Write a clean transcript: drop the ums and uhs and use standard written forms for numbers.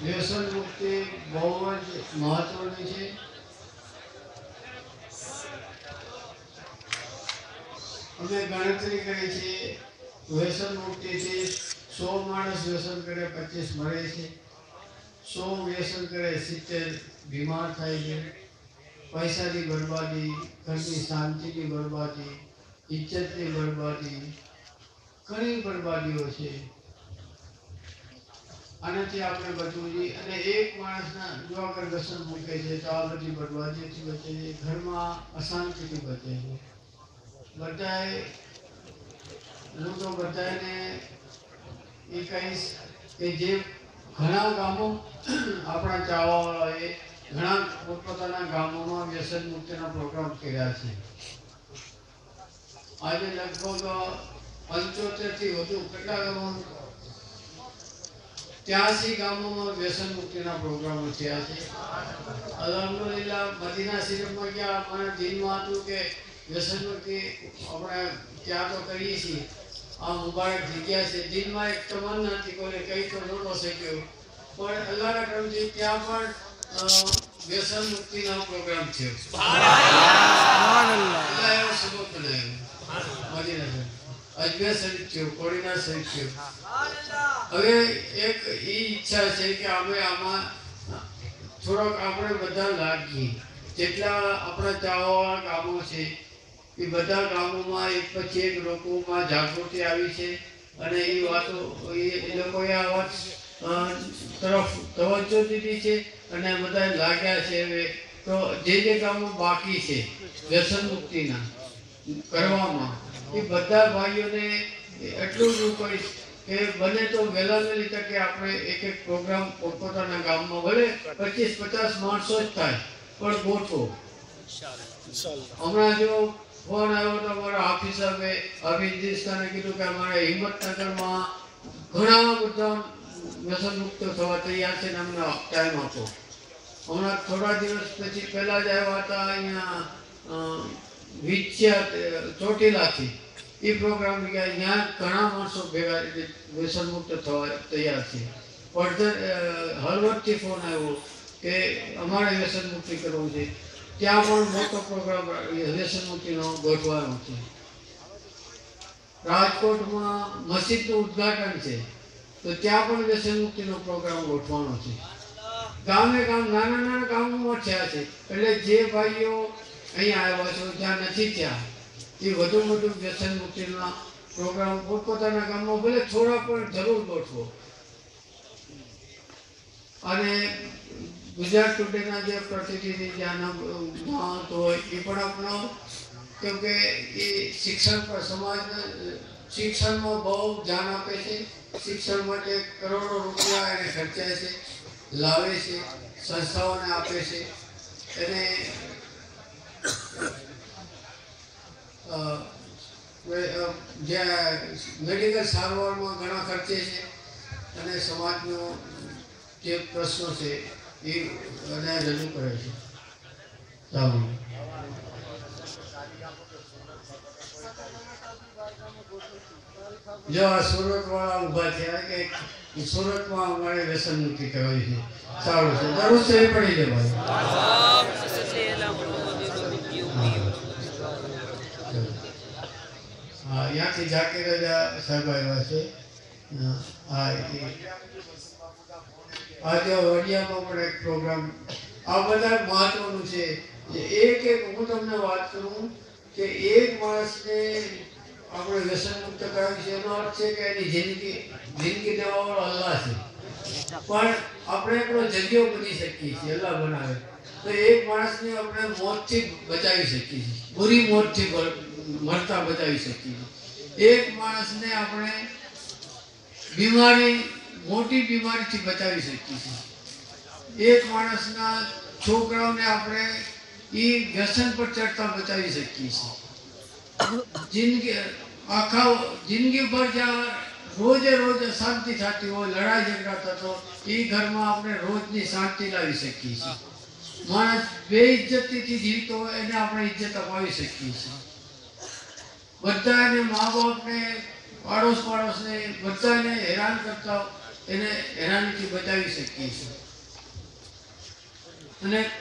વ્યસન મુક્તિ બહુ જ મહત્વની છે। અમે ગણતરી કરી છે, વ્યસન મુક્તિથી 100 માણસ વ્યસન કરે 25 મરે છે, 100 વ્યસન કરે 70 બીમાર થાય છે। પૈસાની બરબાદી, ઘરની શાંતિની બરબાદી, ઇજ્જતની બરબાદી, ઘણી બરબાદીઓ છે। આનાથી આપણે બચવું જોઈએ અને એક માણસના જો આગળ વ્યસન મૂકે છે તો આ બધી બરબાદીઓથી બચે છે, ઘરમાં અશાંતિથી બચે છે। બધાએ હું તો બધાને એ કહીશ કે જે ઘણા ગામો આપણા ચાવાવાળાએ ઘણા પોતપોતાના ગામોમાં વ્યસન મુક્તિના પ્રોગ્રામ કર્યા છે। આજે લગભગ 75 થી વધુ કેટલા ગામો 83 ગામોમાં વ્યસન મુક્તિના પ્રોગ્રામો થયા છે। અલ્હમ્દુલિલ્લાહ મદીના શરીફમાં ગયા મને દિલમાં હતું કે વ્યસન મુક્તિ આપણે ત્યાં તો કરીએ છીએ, આ મુબારક જગ્યા છે, દિલમાં એક તમન્ના હતી કોઈને કઈ તો નહોતો શક્યો, પણ અલ્લાહના કરમથી ત્યાં પણ વ્યસન મુક્તિનો પ્રોગ્રામ થયો। સુબહાનલ્લાહ અલ્લાહ એવો સબબ બનાવ્યો મદીના અજમેર શરીફ થયો, કોડીના શરીફ થયો। હવે એક ઈચ્છા છે કે અમે આમાં થોડોક આપણે બધા લાગીએ, જેટલા આપણા ચાવાવાળા ગામો છે એ બધા ગામોમાં એક પછી એક લોકોમાં જાગૃતિ આવી છે અને એ વાતો એ લોકોએ આ વાત તરફ તવજ્જો દીધી છે અને બધા લાગ્યા છે। હવે તો જે ગામો બાકી છે વ્યસન મુક્તિના કરવામાં એ બધા ભાઈઓને એટલું જ હું કહીશ કે બને તો વહેલા વહેલી તકે આપણે એક એક પ્રોગ્રામ પોતપોતાના ગામમાં ભલે 25-50 માણસો જ થાય પણ ગોઠવો। હમણાં જો ફોન આવ્યો તો અમારા હાફિઝ સાહેબે હાફિઝ ખાને કીધું કે અમારે હિંમતનગરમાં ઘણા બધા વ્યસન મુક્ત થવા તૈયાર છે ને અમને ટાઈમ આપો। હમણાં થોડા દિવસ પછી પહેલા જ આવ્યા હતા અહીંયા ચોટીલાથી એ પ્રોગ્રામ ગયા, ત્યાં ઘણા માણસો ભેગા વ્યસન મુક્ત થવા તૈયાર છે। પડધર હળવદથી ફોન આવ્યો કે અમારે વ્યસન મુક્તિ કરવું છે, ત્યાં પણ મોટો પ્રોગ્રામ વ્યસન મુક્તિનો ગોઠવાનો છે। રાજકોટમાં મસ્જિદનું ઉદ્ઘાટન છે તો ત્યાં પણ વ્યસન મુક્તિનો પ્રોગ્રામ ગોઠવાનો છે। ગામે ગામ નાના નાના ગામોમાં થયા છે, એટલે જે ભાઈઓ અહીંયા આવ્યા છો જ્યાં નથી ત્યાં એ વધુ વ્યસન મુક્તિના પ્રોગ્રામ પોતપોતાના ગામમાં ભલે થોડા પણ જરૂર ગોઠવો। અને ગુજરાત ટુડેના જે પ્રતિનિધિ જ્યાં હોય એ પણ આપણો કેમકે એ શિક્ષણ પર સમાજના શિક્ષણમાં બહુ ધ્યાન આપે છે, શિક્ષણ માટે કરોડો રૂપિયા એને ખર્ચાય છે, લાવે છે, સંસ્થાઓને આપે છે અને જ્યાં મેડિકલ સારવારમાં ઘણા ખર્ચે છે અને સમાજનો જે પ્રશ્નો છે એ એને રજૂ કરે છે। જો આ સુરતવાળા ઊભા થયા કે સુરતમાં અમારે વ્યસન મુક્તિ કરવી છે, સારું છે, દરરોજ સહી પડી છે ભાઈ। હા અહીંયાથી ઝાકીર રજા સાહેબ આવ્યા છે। હા આજે વડિયામાં પણ એક પ્રોગ્રામ આ બધા મહત્વનું છે। એક હું તમને વાત કરું કે એક માણસને આપણે વ્યસન મુક્ત કરાવી છે એનો અર્થ છે કે એની જિંદગી દેવાવાળો અલ્લાહ છે, પણ આપણે આપણો જગ્યો બની શકીએ છીએ, અલ્લાહ બનાવે તો એક માણસને આપણે મોતથી બચાવી શકીએ છીએ, બુરી મોતથી મરતા બચાવી શકીએ છીએ। એક માણસને આપણે મોટી બીમારીથી બચાવી શકીએ છીએ। એક માણસના છોકરાઓને આપણે એ વ્યસન પર ચડતા બચાવી શકીએ છીએ। જિંદગી ભર જ્યાં રોજે રોજ અશાંતિ થતી હોય, લડાઈ ઝઘડા થતો એ ઘરમાં આપણે રોજની શાંતિ લાવી શકીએ છીએ। માણસ બેઇજ્જતીથી જીવતો હોય એને આપણે ઇજ્જત અપાવી શકીએ છીએ। બધા એને મા બાપને પાડોશને બધાને હેરાન કરતા એને હેરાનથી બચાવી શકીએ છીએ. અને